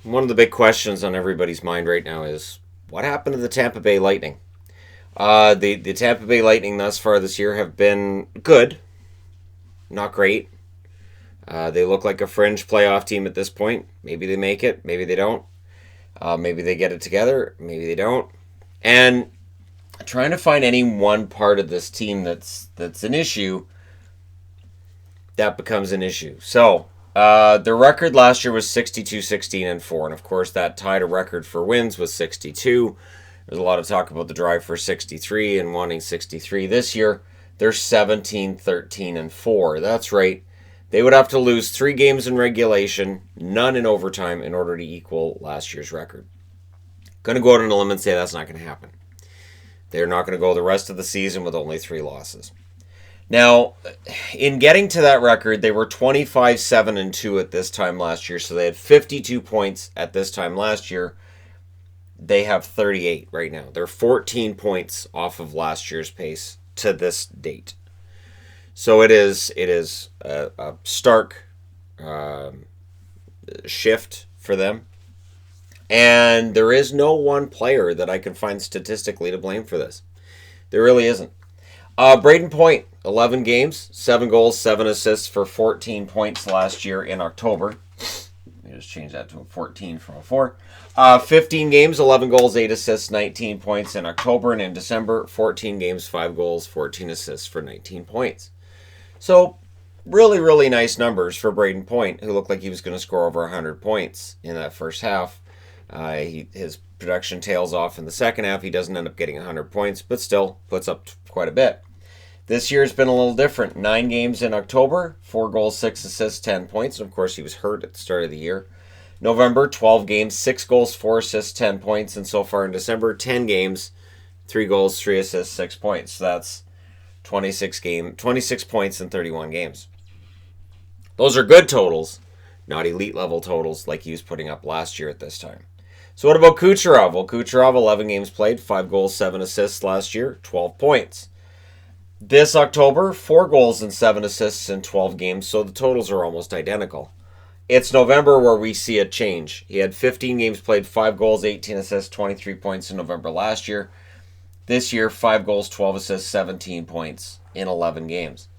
One of the big questions on everybody's mind right now is what happened to the Tampa Bay Lightning? The Tampa Bay Lightning thus far this year have been good, not great. They look like a fringe playoff team at this point. Maybe they make it, maybe they don't. Maybe they get it together, maybe they don't. And trying to find any one part of this team that's an issue, that becomes an issue. So, their record last year was 62-16-4, and of course that tied a record for wins with 62. There's a lot of talk about the drive for 63 and wanting 63 this year. They're 17-13-4. That's right. They would have to lose 3 games in regulation, none in overtime, in order to equal last year's record. Going to go out on a limb and say that's not going to happen. They're not going to go the rest of the season with only 3 losses. Now, in getting to that record, they were 25-7-2 at this time last year, so they had 52 points at this time last year. They have 38 right now. They're 14 points off of last year's pace to this date. So it is a stark shift for them. And there is no one player that I can find statistically to blame for this. There really isn't. Brayden Point, 11 games, 7 goals, 7 assists for 14 points last year in October. Let me just change that to a 14 from a 4. 15 games, 11 goals, 8 assists, 19 points in October. And in December, 14 games, 5 goals, 14 assists for 19 points. So, really, really nice numbers for Brayden Point, who looked like he was going to score over 100 points in that first half. His production tails off in the second half. He doesn't end up getting 100 points, but still puts up quite a bit. This year's been a little different. 9 games in October, 4 goals, 6 assists, 10 points. And of course, he was hurt at the start of the year. November, 12 games, 6 goals, 4 assists, 10 points. And so far in December, 10 games, 3 goals, 3 assists, 6 points. So that's 26 points in 31 games. Those are good totals, not elite level totals like he was putting up last year at this time. So what about Kucherov? Well, Kucherov, 11 games played, 5 goals, 7 assists last year, 12 points. This October, 4 goals and 7 assists in 12 games, so the totals are almost identical. It's November where we see a change. He had 15 games played, 5 goals, 18 assists, 23 points in November last year. This year, 5 goals, 12 assists, 17 points in 11 games.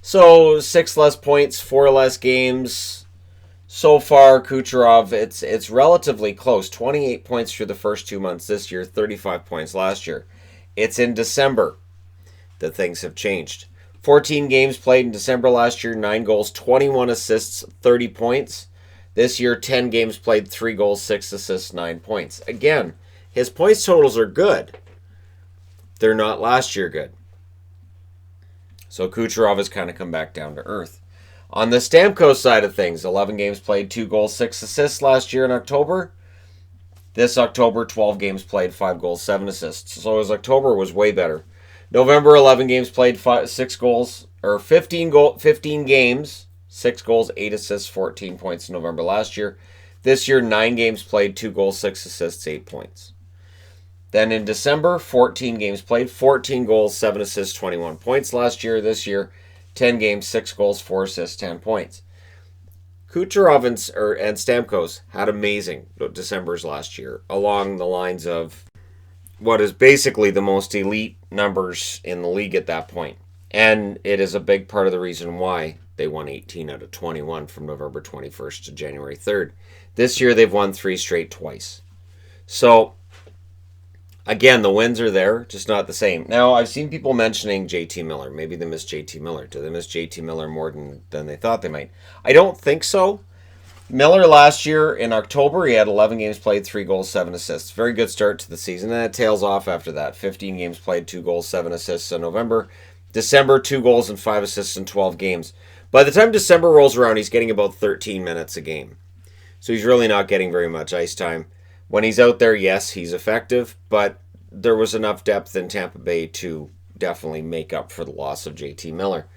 So 6 less points, 4 less games. So far, Kucherov, it's relatively close. 28 points through the first 2 months this year, 35 points last year. It's in December that things have changed. 14 games played in December last year, 9 goals, 21 assists, 30 points. This year, 10 games played, 3 goals, 6 assists, 9 points. Again, his points totals are good. They're not last year good. So Kucherov has kind of come back down to earth. On the Stamkos side of things, 11 games played, 2 goals, 6 assists last year in October. This October, 12 games played, 5 goals, 7 assists. So his October was way better. November, 11 games played, 15 games, 6 goals, 8 assists, 14 points in November last year. This year, 9 games played, 2 goals, 6 assists, 8 points. Then in December, 14 games played, 14 goals, 7 assists, 21 points last year. This year, 10 games, 6 goals, 4 assists, 10 points. Kucherov and Stamkos had amazing Decembers last year, along the lines of what is basically the most elite numbers in the league at that point. And it is a big part of the reason why they won 18 out of 21 from November 21st to January 3rd. This year, they've won 3 straight twice. So, again, the wins are there, just not the same. Now, I've seen people mentioning JT Miller. Maybe they miss JT Miller. Do they miss JT Miller more than they thought they might? I don't think so. Miller last year in October, he had 11 games played, 3 goals, 7 assists. Very good start to the season, and it tails off after that. 15 games played, 2 goals, 7 assists in November. December, 2 goals and 5 assists in 12 games. By the time December rolls around, he's getting about 13 minutes a game. So he's really not getting very much ice time. When he's out there, yes, he's effective, but there was enough depth in Tampa Bay to definitely make up for the loss of JT Miller.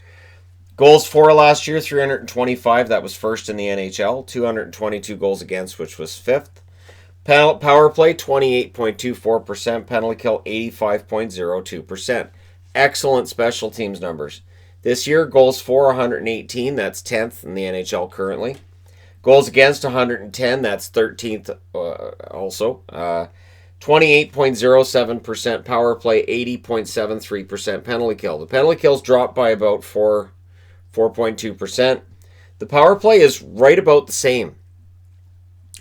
Goals for last year, 325. That was first in the NHL. 222 goals against, which was fifth. Power play, 28.24%. Penalty kill, 85.02%. Excellent special teams numbers. This year, goals for, 118. That's 10th in the NHL currently. Goals against 110, that's 13th also. 28.07% power play, 80.73% penalty kill. The penalty kills dropped by about 4.2%. The power play is right about the same.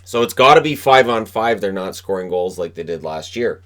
So it's got to be 5-on-5 they're not scoring goals like they did last year.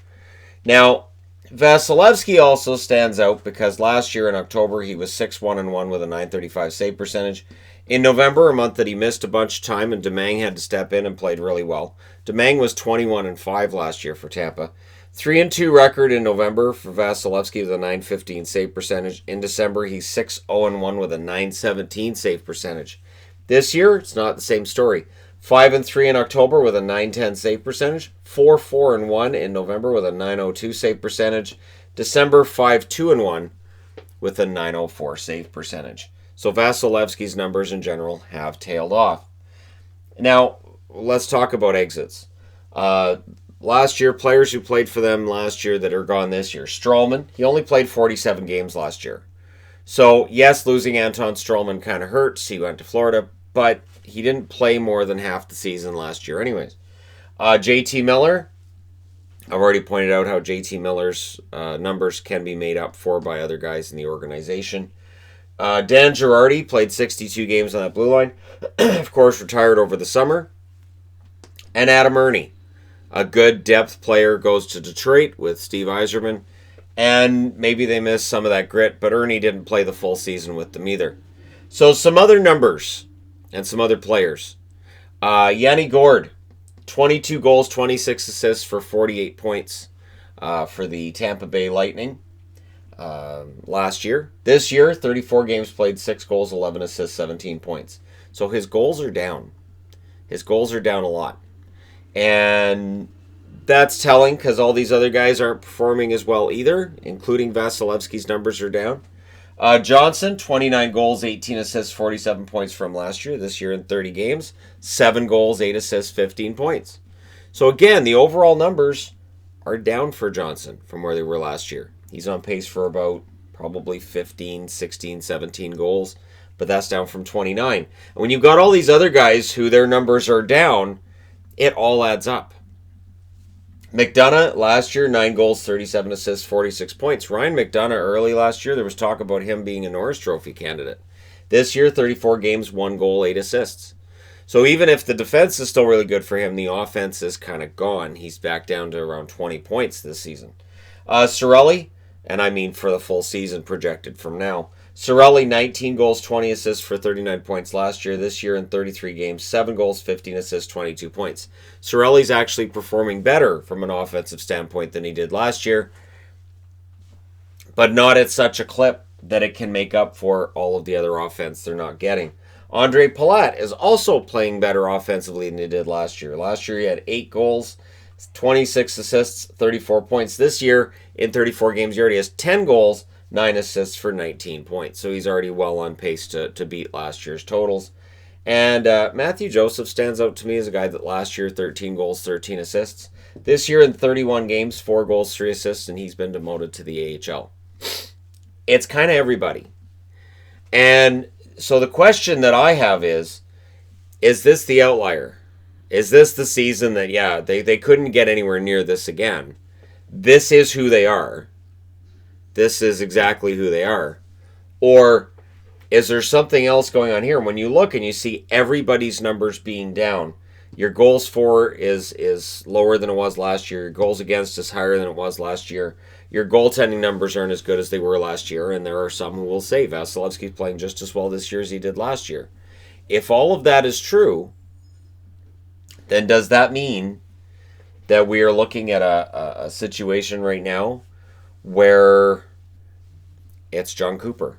Now, Vasilevsky also stands out because last year in October he was 6-1-1 with a .935 save percentage. In November, a month that he missed a bunch of time and Demang had to step in and played really well. Demang was 21-5 last year for Tampa. 3-2 record in November for Vasilevsky with a .915 save percentage. In December, he's 6-0-1 with a .917 save percentage. This year, it's not the same story. 5-3 in October with a .910 save percentage. 4-4-1 in November with a .902 save percentage. December, 5-2-1 with a .904 save percentage. So Vasilevsky's numbers in general have tailed off. Now, let's talk about exits. Last year, players who played for them last year that are gone this year. Stralman, he only played 47 games last year. So, yes, losing Anton Stralman kind of hurts. He went to Florida, but he didn't play more than half the season last year anyways. JT Miller, I've already pointed out how JT Miller's numbers can be made up for by other guys in the organization. Dan Girardi played 62 games on that blue line. Of course, retired over the summer. And Adam Ernie, a good depth player, goes to Detroit with Steve Yzerman. And maybe they missed some of that grit, but Ernie didn't play the full season with them either. So some other numbers and some other players. Yanni Gourde, 22 goals, 26 assists for 48 points for the Tampa Bay Lightning. Last year. This year, 34 games played, 6 goals, 11 assists, 17 points. So his goals are down. His goals are down a lot. And that's telling because all these other guys aren't performing as well either, including Vasilevsky's numbers are down. Johnson, 29 goals, 18 assists, 47 points from last year. This year in 30 games, 7 goals, 8 assists, 15 points. So again, the overall numbers are down for Johnson from where they were last year. He's on pace for about probably 15, 16, 17 goals, but that's down from 29. And when you've got all these other guys who their numbers are down, it all adds up. McDonagh last year, 9 goals, 37 assists, 46 points. Ryan McDonagh early last year, there was talk about him being a Norris Trophy candidate. This year, 34 games, 1 goal, 8 assists. So even if the defense is still really good for him, the offense is kind of gone. He's back down to around 20 points this season. Cirelli, and I mean for the full season projected from now. Cirelli, 19 goals, 20 assists for 39 points last year. This year in 33 games, 7 goals, 15 assists, 22 points. Cirelli's actually performing better from an offensive standpoint than he did last year, but not at such a clip that it can make up for all of the other offense they're not getting. Andre Palat is also playing better offensively than he did last year. Last year he had 8 goals, 26 assists, 34 points. This year, in 34 games, he already has 10 goals, 9 assists for 19 points. So he's already well on pace to beat last year's totals. And Matthew Joseph stands out to me as a guy that last year, 13 goals, 13 assists. This year in 31 games, 4 goals, 3 assists, and he's been demoted to the AHL. It's kind of everybody. And so the question that I have is this the outlier? Is this the season that, they couldn't get anywhere near this again? This is who they are. This is exactly who they are. Or is there something else going on here? When you look and you see everybody's numbers being down, your goals for is lower than it was last year. Your goals against is higher than it was last year. Your goaltending numbers aren't as good as they were last year, and there are some who will say Vasilevsky's playing just as well this year as he did last year. If all of that is true, then does that mean that we are looking at a situation right now where it's John Cooper?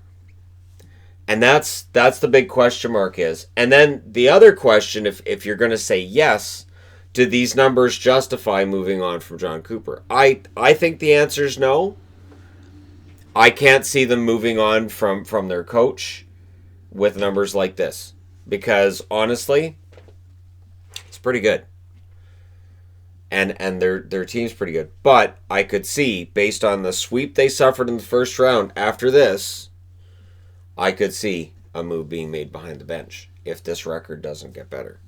And that's the big question mark is. And then the other question, if you're going to say yes, do these numbers justify moving on from John Cooper? I think the answer is no. I can't see them moving on from their coach with numbers like this. Because honestly, it's pretty good. And their team's pretty good. But I could see, based on the sweep they suffered in the first round after this, I could see a move being made behind the bench if this record doesn't get better.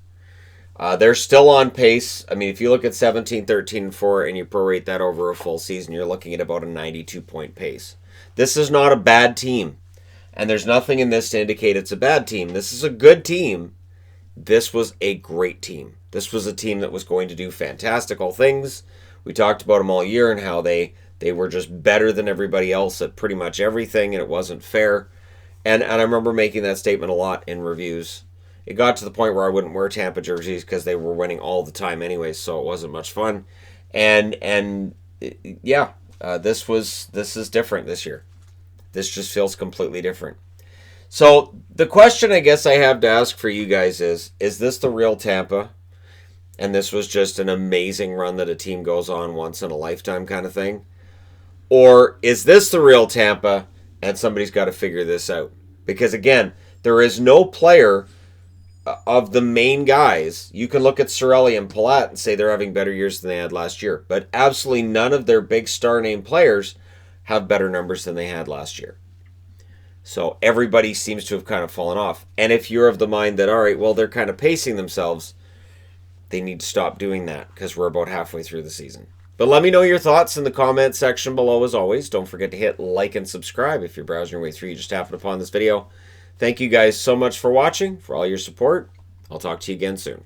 They're still on pace. I mean, if you look at 17, 13, and 4 and you prorate that over a full season, you're looking at about a 92-point pace. This is not a bad team. And there's nothing in this to indicate it's a bad team. This is a good team. This was a great team. This was a team that was going to do fantastical things. We talked about them all year and how they were just better than everybody else at pretty much everything, and it wasn't fair. And I remember making that statement a lot in reviews. It got to the point where I wouldn't wear Tampa jerseys because they were winning all the time anyways, so it wasn't much fun. And yeah, this is different this year. This just feels completely different. So the question I guess I have to ask for you guys is this the real Tampa? And this was just an amazing run that a team goes on once in a lifetime kind of thing? Or is this the real Tampa and somebody's got to figure this out? Because again, there is no player of the main guys. You can look at Cirelli and Palat and say they're having better years than they had last year. But absolutely none of their big star name players have better numbers than they had last year. So everybody seems to have kind of fallen off. And if you're of the mind that, all right, well, they're kind of pacing themselves, they need to stop doing that because we're about halfway through the season. But let me know your thoughts in the comment section below as always. Don't forget to hit like and subscribe if you're browsing your way through. You just happened upon this video. Thank you guys so much for watching, for all your support. I'll talk to you again soon.